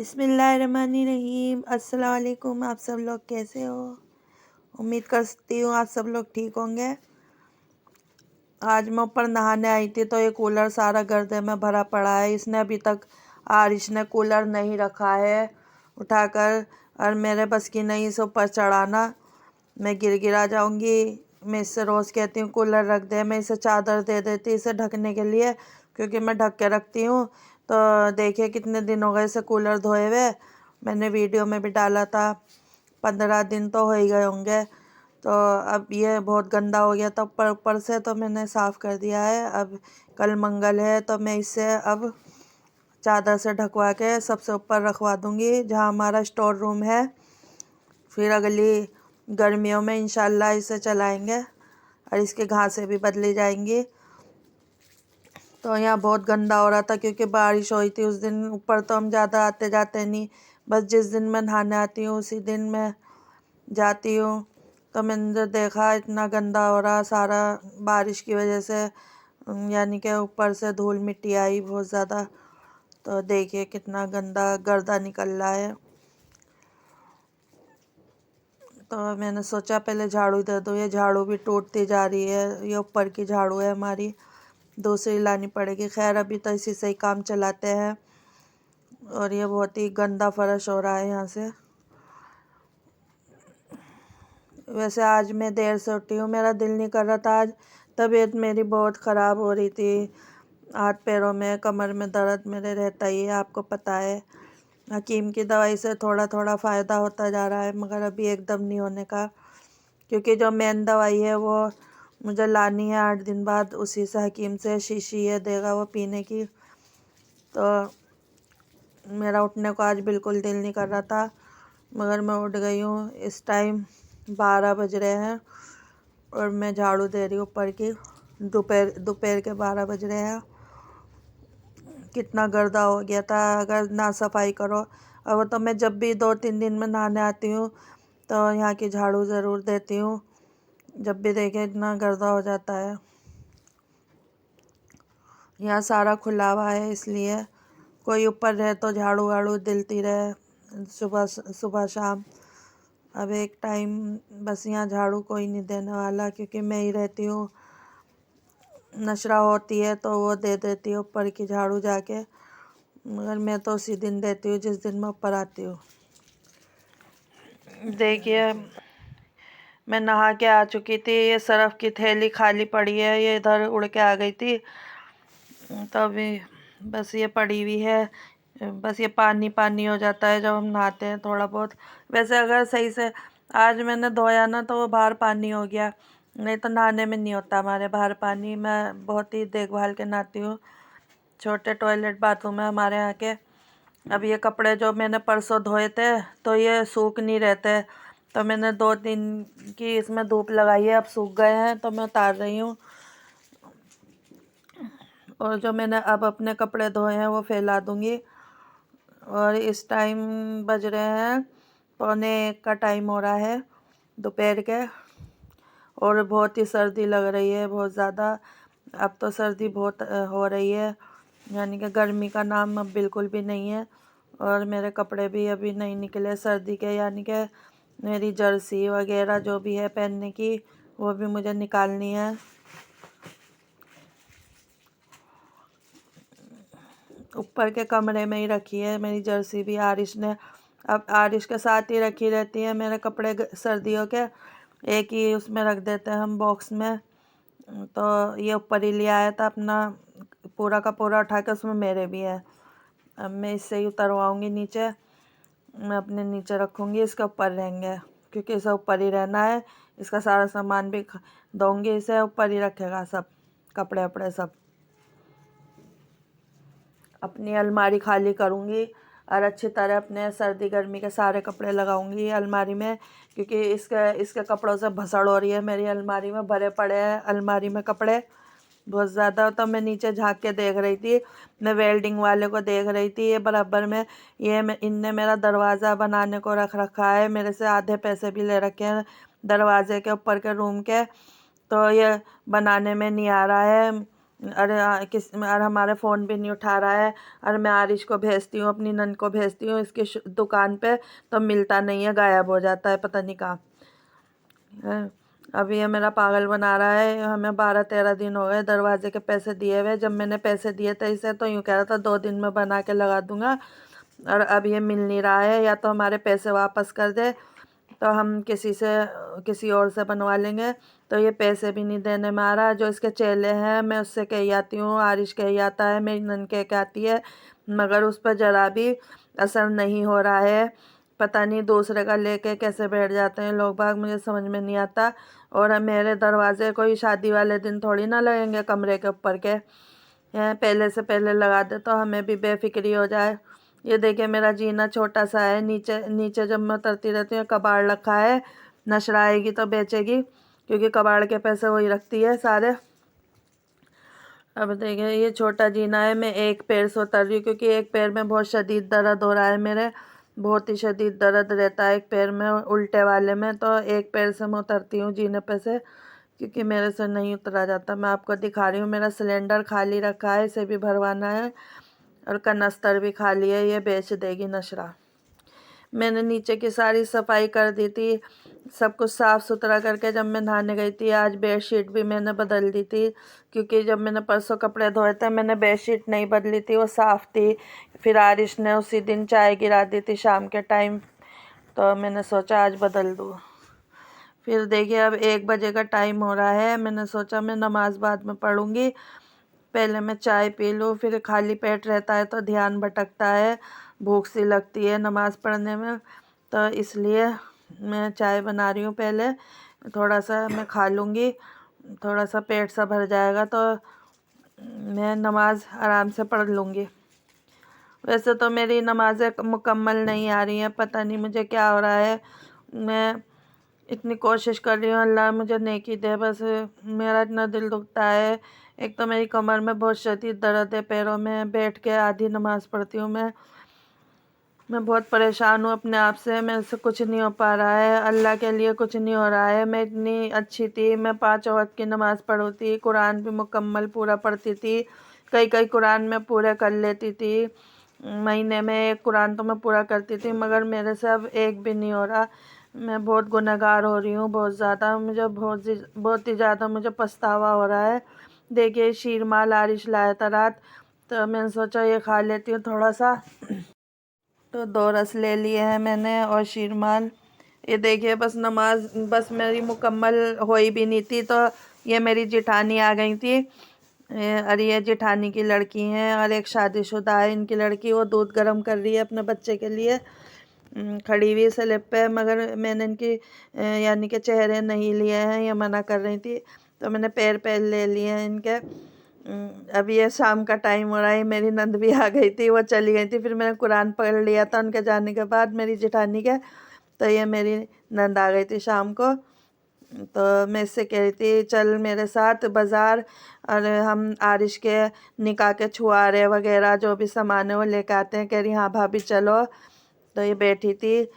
बिस्मिल्लाहिर्रहमानिर्रहीम। अस्सलाम वालेकुम। आप सब लोग कैसे हो? उम्मीद करती हूँ आप सब लोग ठीक होंगे। आज मैं ऊपर नहाने आई थी तो ये कूलर सारा गर्दे में भरा पड़ा है। इसने अभी तक आरिश ने कूलर नहीं रखा है उठाकर, और मेरे बस की नहीं इसे ऊपर चढ़ाना। मैं गिरा जाऊंगी। मैं इससे रोज़ कहती हूँ कूलर रख दे। मैं इसे चादर दे देती इसे ढकने के लिए, क्योंकि मैं ढक के रखती हूँ। तो देखिए कितने दिन हो गए इसे कूलर धोए हुए। मैंने वीडियो में भी डाला था, 15 दिन तो हो ही गए होंगे। तो अब ये बहुत गंदा हो गया था ऊपर ऊपर से, तो मैंने साफ़ कर दिया है। अब कल मंगल है तो मैं इसे अब चादर से ढकवा के सबसे ऊपर रखवा दूँगी, जहाँ हमारा स्टोर रूम है। फिर अगली गर्मियों में इंशाल्लाह इसे चलाएंगे और इसकी घासें भी बदली जाएंगी। तो यहाँ बहुत गंदा हो रहा था क्योंकि बारिश हुई थी उस दिन। ऊपर तो हम ज़्यादा आते जाते नहीं, बस जिस दिन मैं नहाने आती हूँ उसी दिन मैं जाती हूँ। तो मैंने जो देखा इतना गंदा हो रहा सारा बारिश की वजह से, यानी कि ऊपर से धूल मिट्टी आई बहुत ज़्यादा। तो देखिए कितना गंदा गर्दा निकल रहा है। तो मैंने सोचा पहले झाड़ू दे दूँ। ये झाड़ू भी टूटती जा रही है। ये ऊपर की झाड़ू है हमारी, दूसरी लानी पड़ेगी। खैर अभी तो इसी से ही काम चलाते हैं। और ये बहुत ही गंदा फर्श हो रहा है यहाँ से। वैसे आज मैं देर से उठी हूँ, मेरा दिल नहीं कर रहा था आज। तबीयत मेरी बहुत ख़राब हो रही थी, हाथ पैरों में कमर में दर्द मेरे रहता ही है, आपको पता है। हकीम की दवाई से थोड़ा थोड़ा फ़ायदा होता जा रहा है, मगर अभी एकदम नहीं होने का, क्योंकि जो मेन दवाई है वो मुझे लानी है 8 दिन बाद। उसी से हकीम से शीशी ये देगा वो पीने की। तो मेरा उठने को आज बिल्कुल दिल नहीं कर रहा था, मगर मैं उठ गई हूँ। इस टाइम 12 बज रहे हैं और मैं झाड़ू दे रही हूँ ऊपर की। दोपहर के 12 बज रहे हैं। कितना गर्दा हो गया था अगर ना सफाई करो। अब तो मैं जब भी 2-3 दिन में नहाने आती हूँ तो यहाँ की झाड़ू ज़रूर देती हूँ, जब भी देखे इतना गर्दा हो जाता है। यहाँ सारा खुला हुआ है, इसलिए कोई ऊपर रहे तो झाड़ू वाड़ू दिलती रहे सुबह सुबह शाम। अब एक टाइम बस यहाँ झाड़ू कोई नहीं देने वाला, क्योंकि मैं ही रहती हूँ। नशरा होती है तो वो दे देती है ऊपर की झाड़ू जाके, मगर मैं तो उसी दिन देती हूँ जिस दिन मैं ऊपर आती हूँ। देखिए मैं नहा के आ चुकी थी। ये सरफ की थैली खाली पड़ी है, ये इधर उड़ के आ गई थी। तो अभी बस ये पड़ी हुई है। बस ये पानी पानी हो जाता है जब हम नहाते हैं थोड़ा बहुत। वैसे अगर सही से आज मैंने धोया ना तो वो बाहर पानी हो गया, नहीं तो नहाने में नहीं होता हमारे बाहर पानी। मैं बहुत ही देखभाल के नहाती हूँ। छोटे टॉयलेट बाथरूम है हमारे यहाँ के। अब ये कपड़े जो मैंने परसों धोए थे तो ये सूख नहीं रहते, तो मैंने 2 दिन की इसमें धूप लगाई है, अब सूख गए हैं तो मैं उतार रही हूँ। और जो मैंने अब अपने कपड़े धोए हैं वो फैला दूँगी। और इस टाइम बज रहे हैं 1:45 का टाइम हो रहा है दोपहर के। और बहुत ही सर्दी लग रही है, बहुत ज़्यादा। अब तो सर्दी बहुत हो रही है, यानी कि गर्मी का नाम अब बिल्कुल भी नहीं है। और मेरे कपड़े भी अभी नहीं निकले सर्दी के, यानी कि मेरी जर्सी वगैरह जो भी है पहनने की वो भी मुझे निकालनी है। ऊपर के कमरे में ही रखी है मेरी जर्सी भी आरिश ने। अब आरिश के साथ ही रखी रहती है मेरे कपड़े सर्दियों के, एक ही उसमें रख देते हैं हम बॉक्स में। तो ये ऊपर ही ले आया था अपना, पूरा का पूरा उठा के, उसमें मेरे भी है। अब मैं इससे ही उतरवाऊँगी नीचे, मैं अपने नीचे रखूँगी, इसके ऊपर रहेंगे क्योंकि इसे ऊपर ही रहना है। इसका सारा सामान भी दूँगी, इसे ऊपर ही रखेगा सब कपड़े वपड़े सब। अपनी अलमारी खाली करूँगी और अच्छी तरह अपने सर्दी गर्मी के सारे कपड़े लगाऊंगी अलमारी में, क्योंकि इसके कपड़ों से भसड़ हो रही है। मेरी अलमारी में भरे पड़े हैं अलमारी में कपड़े बहुत ज़्यादा। तो मैं नीचे झांक के देख रही थी, मैं वेल्डिंग वाले को देख रही थी, ये बराबर में इनने मेरा दरवाज़ा बनाने को रख रखा है। मेरे से आधे पैसे भी ले रखे हैं दरवाजे के ऊपर के रूम के, तो ये बनाने में नहीं आ रहा है। अरे और हमारे फ़ोन भी नहीं उठा रहा है। और मैं आरिश को भेजती हूँ, अपनी नन को भेजती हूँ इसकी दुकान पे, तो मिलता नहीं है, गायब हो जाता है, पता नहीं कहाँ है। अब ये मेरा पागल बना रहा है। हमें 12-13 दिन हो गए दरवाजे के पैसे दिए हुए। जब मैंने पैसे दिए थे इसे तो यूँ कह रहा था 2 दिन में बना के लगा दूंगा, और अब ये मिल नहीं रहा है। या तो हमारे पैसे वापस कर दे तो हम किसी और से बनवा लेंगे। तो ये पैसे भी नहीं देने में आ रहा। जो इसके चेले हैं मैं उससे कही आती हूँ, आरिश कही आता है, मेरी नन कह के आती है, मगर उस पर ज़रा भी असर नहीं हो रहा है। पता नहीं दूसरे का लेके कैसे बैठ जाते हैं लोग बाग, मुझे समझ में नहीं आता। और मेरे दरवाजे कोई शादी वाले दिन थोड़ी ना लगेंगे कमरे के ऊपर के हैं, पहले से पहले लगा दे तो हमें भी बेफिक्री हो जाए। ये देखिए मेरा जीना छोटा सा है, नीचे नीचे जब मैं उतरती रहती हूँ कबाड़ रखा है। नशरा आएगी तो बेचेगी, क्योंकि कबाड़ के पैसे वही रखती है सारे। अब देखिए ये छोटा जीना है, मैं एक पैर से उतर रही हूँ क्योंकि एक पैर में बहुत शदीद दर्द हो रहा है मेरे। बहुत ही शदीद दर्द रहता है एक पैर में, उल्टे वाले में। तो एक पैर से मैं उतरती हूँ जीने पे से, क्योंकि मेरे से नहीं उतरा जाता। मैं आपको दिखा रही हूँ, मेरा सिलेंडर खाली रखा है, इसे भी भरवाना है, और कनस्तर भी खाली है, ये बेच देगी नशरा। मैंने नीचे की सारी सफाई कर दी थी, सब कुछ साफ़ सुथरा करके जब मैं नहाने गई थी। आज बेडशीट भी मैंने बदल दी थी, क्योंकि जब मैंने परसों कपड़े धोए थे मैंने बेडशीट नहीं बदली थी, वो साफ़ थी। फिर आरिश ने उसी दिन चाय गिरा दी थी शाम के टाइम, तो मैंने सोचा आज बदल दूँ। फिर देखिए अब 1 बजे का टाइम हो रहा है। मैंने सोचा मैं नमाज़ बाद में पढ़ूँगी, पहले मैं चाय पी लूँ। फिर खाली पेट रहता है तो ध्यान भटकता है, भूख सी लगती है नमाज़ पढ़ने में, तो इसलिए मैं चाय बना रही हूँ। पहले थोड़ा सा मैं खा लूँगी, थोड़ा सा पेट सा भर जाएगा तो मैं नमाज़ आराम से पढ़ लूँगी। वैसे तो मेरी नमाज़ें मुकम्मल नहीं आ रही हैं, पता नहीं मुझे क्या हो रहा है। मैं इतनी कोशिश कर रही हूँ, अल्लाह मुझे नेकी दे, बस मेरा इतना दिल दुखता है। एक तो मेरी कमर में बहुत शदीद दर्द है, पैरों में बैठ के आधी नमाज़ पढ़ती हूँ मैं बहुत परेशान हूँ अपने आप से। मेरे से कुछ नहीं हो पा रहा है, अल्लाह के लिए कुछ नहीं हो रहा है। मैं इतनी अच्छी थी, मैं 5 वक्त की नमाज़ पढ़ती, कुरान भी मुकम्मल पूरा पढ़ती थी, कई कुरान में पूरे कर लेती थी। महीने में 1 कुरान तो मैं पूरा करती थी, मगर मेरे से अब एक भी नहीं हो रहा। मैं बहुत गुनहगार हो रही हूँ, बहुत ज़्यादा। मुझे बहुत ही ज़्यादा मुझे पछतावा हो रहा है। देखिए शीरमाल आरिश लाया था रात, तो मैंने सोचा ये खा लेती हूँ थोड़ा सा, तो 2 रस ले लिए हैं मैंने और शीरमाल। ये देखिए बस मेरी मुकम्मल हुई भी नहीं थी तो ये मेरी जेठानी आ गई थी। और ये जेठानी की लड़की हैं, और एक शादीशुदा है इनकी लड़की, वो दूध गर्म कर रही है अपने बच्चे के लिए। खड़ी हुई स्लिप पे, मगर मैंने इनकी यानी कि चेहरे नहीं लिए हैं, ये मना कर रही थी, तो मैंने पैर ले लिए हैं इनके। अब ये शाम का टाइम हो रहा है, मेरी नंद भी आ गई थी, वो चली गई थी। फिर मैंने कुरान पढ़ लिया था उनके जाने के बाद, मेरी जेठानी के। तो ये मेरी नंद आ गई थी शाम को, तो मैं इससे कह रही थी चल मेरे साथ बाज़ार, और हम आरिश के निकाह के छुआरे वगैरह जो भी सामान है वो लेकर आते हैं। कह रही हाँ भाभी चलो। तो ये बैठी थी।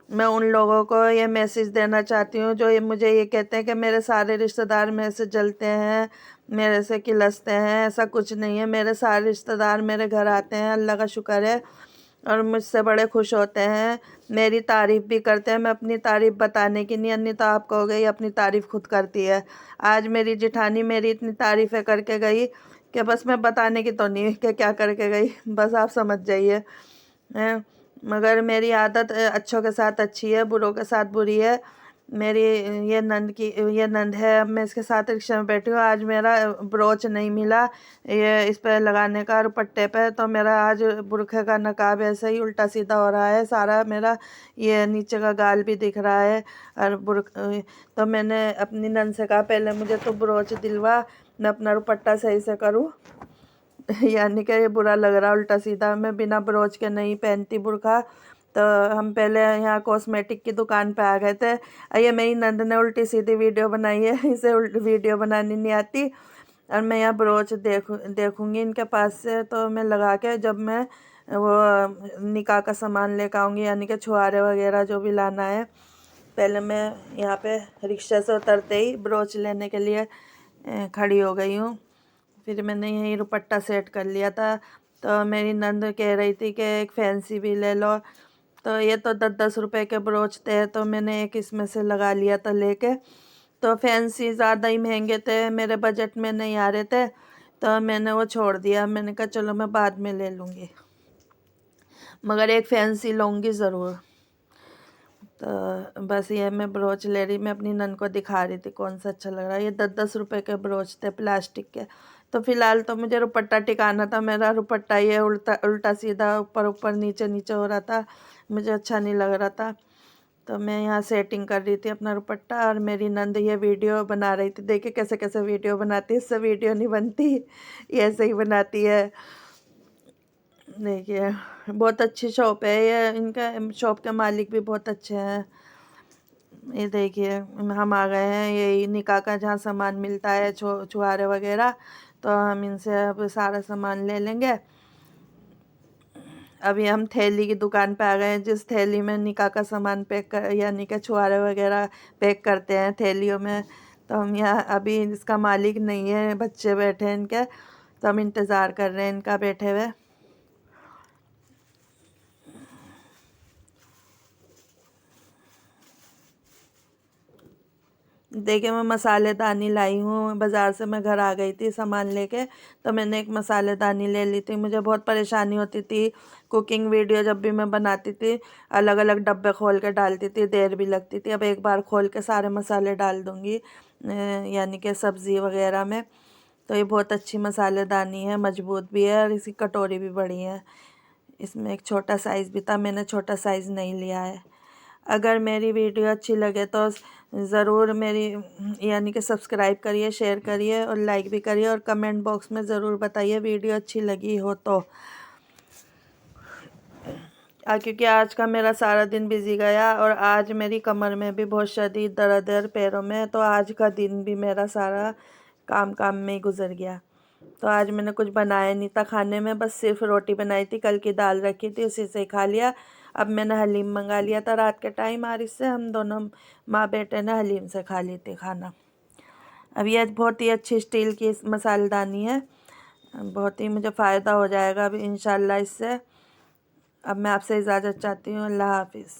मैं उन लोगों को ये मैसेज देना चाहती हूँ जो मुझे ये कहते हैं कि मेरे सारे रिश्तेदार मेरे से जलते हैं, मेरे से किलसते हैं। ऐसा कुछ नहीं है, मेरे सारे रिश्तेदार मेरे घर आते हैं, अल्लाह का शुक्र है, और मुझसे बड़े खुश होते हैं, मेरी तारीफ़ भी करते हैं। मैं अपनी तारीफ़ बताने की नहीं, अन्य तो आप कहोगे ये अपनी तारीफ़ खुद करती है। आज मेरी जेठानी मेरी इतनी तारीफ़ें करके गई कि बस मैं बताने की तो नहीं कि क्या करके गई, बस आप समझ जाइए हैं। मगर मेरी आदत अच्छों के साथ अच्छी है, बुरों के साथ बुरी है। मेरी ये नंद है, अब मैं इसके साथ रिक्शा में बैठी हूँ। आज मेरा ब्रोच नहीं मिला ये इस पर लगाने का दुपट्टे पे, तो मेरा आज बुरखे का नकाब ऐसे ही उल्टा सीधा हो रहा है सारा मेरा। ये नीचे का गाल भी दिख रहा है, और तो मैंने अपनी नंद से कहा पहले मुझे तो ब्रोच दिलवा, मैं अपना दुपट्टा सही से करूँ। यानी कि ये बुरा लग रहा उल्टा सीधा, मैं बिना ब्रोच के नहीं पहनती बुरखा। तो हम पहले यहाँ कॉस्मेटिक की दुकान पे आ गए थे। ये मेरी नंद ने उल्टी सीधी वीडियो बनाई है, इसे वीडियो बनानी नहीं आती। और मैं यहाँ ब्रोच देखूँगी इनके पास से, तो मैं लगा के जब मैं वो निकाह का सामान लेकर आऊँगी, यानी कि छुआरे वगैरह जो भी लाना है। पहले मैं यहाँ पे रिक्शा से उतरते ही ब्रोच लेने के लिए खड़ी हो गई हूँ। फिर मैंने यही दुपट्टा सेट कर लिया था। तो मेरी नंद कह रही थी कि एक फैंसी भी ले लो। तो ये तो 10-10 रुपए के ब्रोच थे, तो मैंने एक इसमें से लगा लिया था लेके। तो फैंसी ज़्यादा ही महंगे थे, मेरे बजट में नहीं आ रहे थे, तो मैंने वो छोड़ दिया। मैंने कहा चलो मैं बाद में ले लूँगी, मगर एक फैंसी लूँगी ज़रूर। तो बस ये मैं ब्रोच ले रही, मैं अपनी नन को दिखा रही थी कौन सा अच्छा लग रहा है। ये 10-10 रुपए के ब्रोच थे प्लास्टिक के। तो फिलहाल तो मुझे दुपट्टा टिकाना था, मेरा दुपट्टा ये उल्टा उल्टा सीधा ऊपर ऊपर नीचे नीचे हो रहा था, मुझे अच्छा नहीं लग रहा था। तो मैं यहाँ सेटिंग कर रही थी अपना दुपट्टा, और मेरी नंद ये वीडियो बना रही थी। देखिए कैसे कैसे वीडियो बनाती है, इससे वीडियो नहीं बनती, ये ऐसे ही बनाती है। देखिए बहुत अच्छी शॉप है ये, इनका शॉप के मालिक भी बहुत अच्छे हैं। ये देखिए हम आ गए हैं यही निकाह का जहाँ सामान मिलता है, छुआरे वगैरह। तो हम इनसे अब सारा सामान ले लेंगे। अभी हम थैली की दुकान पे आ गए हैं, जिस थैली में निकाह का सामान पैक कर, यानी कि छुआरे वगैरह पैक करते हैं थैलियों में। तो हम यहाँ, अभी इसका मालिक नहीं है, बच्चे बैठे हैं इनके, तो हम इंतज़ार कर रहे हैं इनका बैठे हुए। देखिए मैं मसालेदानी लाई हूँ, बाज़ार से मैं घर आ गई थी सामान लेके, तो मैंने एक मसालेदानी ले ली थी। मुझे बहुत परेशानी होती थी कुकिंग वीडियो जब भी मैं बनाती थी, अलग अलग डब्बे खोल के डालती थी, देर भी लगती थी। अब एक बार खोल के सारे मसाले डाल दूँगी, यानी कि सब्ज़ी वगैरह में। तो ये बहुत अच्छी मसालेदानी है, मजबूत भी है, और इसकी कटोरी भी बड़ी है। इसमें एक छोटा साइज़ भी था, मैंने छोटा साइज़ नहीं लिया है। अगर मेरी वीडियो अच्छी लगे तो ज़रूर मेरी यानी कि सब्सक्राइब करिए, शेयर करिए और लाइक भी करिए, और कमेंट बॉक्स में ज़रूर बताइए वीडियो अच्छी लगी हो तो। क्योंकि आज का मेरा सारा दिन बिजी गया, और आज मेरी कमर में भी बहुत शदीद दर्द है, पैरों में। तो आज का दिन भी मेरा सारा काम काम में ही गुजर गया। तो आज मैंने कुछ बनाया नहीं था खाने में, बस सिर्फ रोटी बनाई थी, कल की दाल रखी थी, उसी से ही खा लिया। अब मैंने हलीम मंगा लिया था रात के टाइम, और इससे हम दोनों माँ बेटे ने हलीम से खा ली थी खाना। अब ये बहुत ही अच्छी स्टील की मसालेदानी है, बहुत ही मुझे फ़ायदा हो जाएगा अब इंशाल्लाह इससे। अब मैं आपसे इजाज़त चाहती हूँ, अल्लाह हाफिज़।